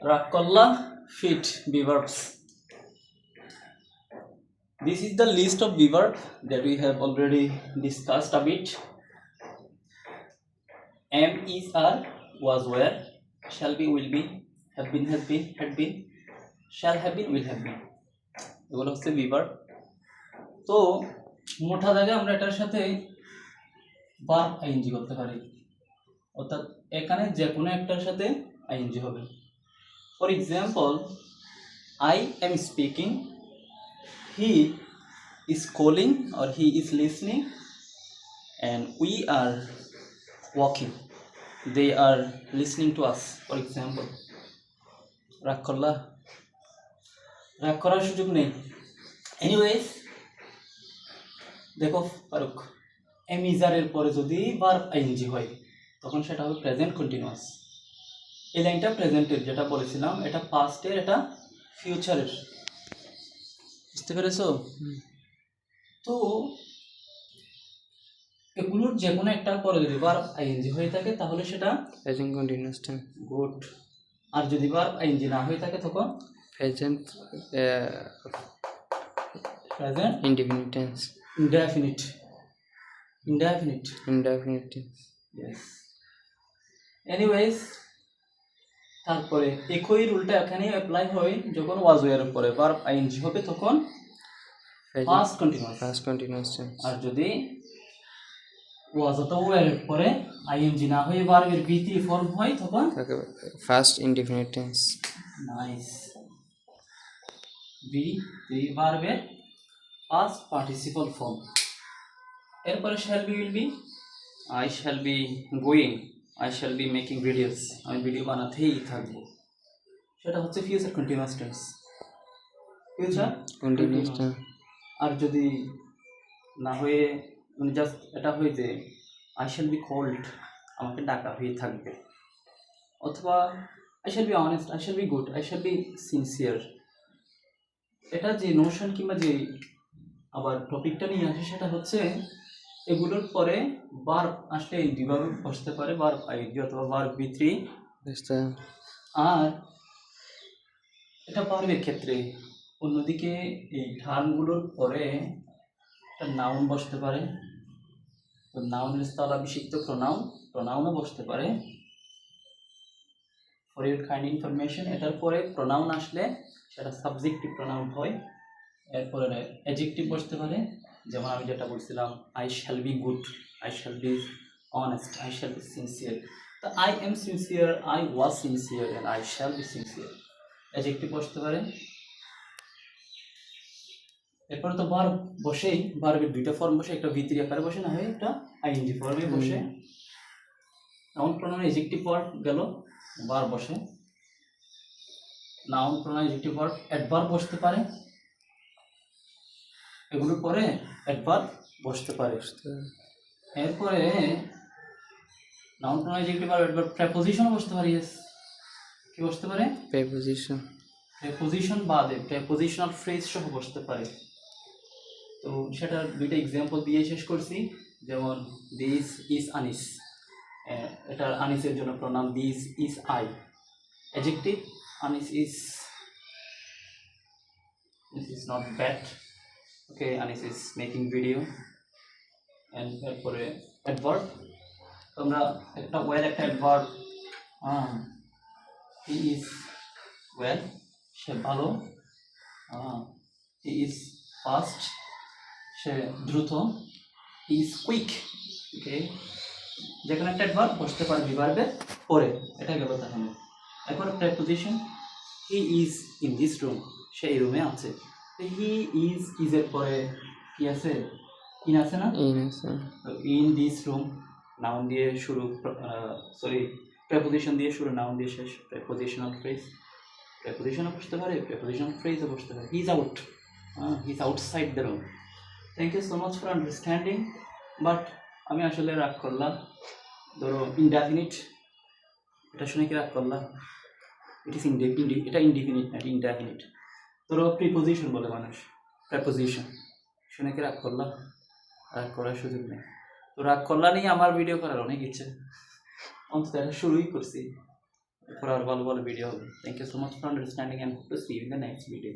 Rakolla fit verbs. This is the list of verb that we have already discussed a bit. Am, is, are, was, were, shall be, will be, have been, had been, shall have been, will have been. এগুলো হচ্ছে verb. তো মোটা দাগে আমরা এটার সাথে verb ing করতে পারি, অর্থাৎ এখানে যে কোনো একটার সাথে ing হবে। For example, I am speaking, he is calling or he is listening, and we are walking, they are listening to us. For example, রাগ করার সুযোগ নেই। এনিওয়েজ, দেখো ফারুক, এমিজারের পরে যদি ভার্ব আইএনজি হয় তখন সেটা হবে প্রেজেন্ট কন্টিনিউয়াস। এই লাইনটা প্রেজেন্টের যেটা বলেছিলাম, এটা পাস্টের, এটা ফিউচারের। বুঝতে পেরেছো? তো এগুলোর যে কোনো একটা পরে যদি ভার্ব আইএনজি হয়ে থাকে তাহলে সেটা প্রেজেন্ট কন্টিনিউয়াস টেন্স। গুড। আর যদি ভার্ব আইএনজি না হয়ে থাকে তখন present present indefinite tense. Indefinite tense. Yes. Anyways, তারপরে একই রুলটা এখানে অ্যাপ্লাই হয় যখন ওয়াজ ওয়ার পরে ভার্ব আইএনজি হবে তখন ফার্স্ট কন্টিনিউয়াস টেন্স। আর যদি ওয়াজ অথবা ওয়ার পরে আইএনজি না হয়ে ভার্বের বি3 ফর্ম হয় তখন ফার্স্ট ইনডিফিনিট টেন্স। নাইস। বি3 ভার্বের ফার্স্ট পার্টিসিপল ফর্ম। এরপরে shall be, will be, I shall be going, I shall be making videos, আমি ভিডিও বানাতেই থাকবো, সেটা হচ্ছে future continuous tense. Future continuous tense. আর যদি না হয়ে মানে জাস্ট এটা হয়ে যে আই শ্যাল বি কল্ড, আমাকে ডাকা হয়ে থাকবে, অথবা I shall be honest, I shall be good, I shall be sincere. এটা যে নোশন কিংবা যে আবার টপিকটা নিয়ে আসে সেটা হচ্ছে এগুলোর পরে ভার্ব আসলে দুইভাবে বসতে পারে, ভার্ব আইএনজি অথবা ভার্ব বি3। আর এটা ভার্বের ক্ষেত্রে অন্যদিকে এই টার্মগুলোর পরে একটা নাউন বসতে পারে, তো নাউনের স্থলাভিষিক্ত প্রোনাউনও বসতে পারে। ফর ইউর কাইন্ড ইনফরমেশন, এটার পরে প্রোনাউন আসলে সেটা সাবজেক্টিভ প্রোনাউন হয়। এরপরে অ্যাডজেক্টিভ বসতে পারে, যেমন আমি যেটা বলছিলাম, I shall be good, I shall be honest, I shall be sincere. তো I am sincere, I was sincere, and I shall be sincere, adjective বসতে পারে। এরপরে তো ভার্ব বসেই, ভার্বের দুইটা ফর্ম বসে, একটা ভি3 আকারে বসে, না হয় একটা আইএনজি ফর্মে বসে। নাউন প্রোনাউন অ্যাডজেক্টিভ ভার্ব গেল, ভার্ব বসে। Noun pronoun adjective verb, adverb বসতে পারে, এগুলোর পরে অ্যাডভার্ব বসতে পারে। এরপরে noun pronoun adjective verb, adverb, preposition বসতে পারে। ইয়েস, কি বসতে পারে? প্রেপোজিশন বাদে প্রেপোজিশনাল ফ্রেজ সহ বসতে পারে। তো সেটার দুইটা এক্সাম্পল দিয়ে শেষ করছি, যেমন দিস ইজ আনিস, এটার আনিসের জন্য pronoun this is I. Adjective, Anis is not bad, okay, Anis is making video. এরপরে অ্যাডভার্ব, তোমরা একটা ওয়েল, একটা অ্যাডভার্ব, হি ইজ ওয়েল, সে ভালো, হি ইজ ফাস্ট, সে দ্রুত, হি ইজ কুইক, ওকে। যেখানে একটা অ্যাডভার্ব বসতে পারে ভার্বের পরে, এটা গেল তাহলে। এরপরে preposition, he is in this room, সে এই রুমে আছে। হি ইজ এর পরে কি আছে? ইন আছে না? ইন দিস রুম, নাউন দিয়ে শুরু, প্রেপোজিশন দিয়ে শুরু, নাউন দিয়ে শেষ, প্রেপোজিশনাল ফ্রেজ। প্রেপোজিশনও বসতে পারে, প্রেপোজিশনাল ফ্রেজও বসতে পারে। He is out, he is outside the room. Thank you so much for understanding. But আমি আসলে রাগ করলাম, ধরো ইনডেফিনিট, এটা শুনে কি রাগ করলাম? এটা ইনডিফিনিট না, ইনডেফিনিট। ধরো প্রিপোজিশন বলে মানুষ, প্রেপোজিশন শুনে কি রাগ করলাম? রাগ করার সুযোগ নেই। তো রাগ করলা নেই, আমার ভিডিও করার অনেক ইচ্ছে, অন্তত এটা শুরুই করছি। এরপর আর ভালো ভালো ভিডিও হবে। Thank you so much for understanding and to see you in the next video.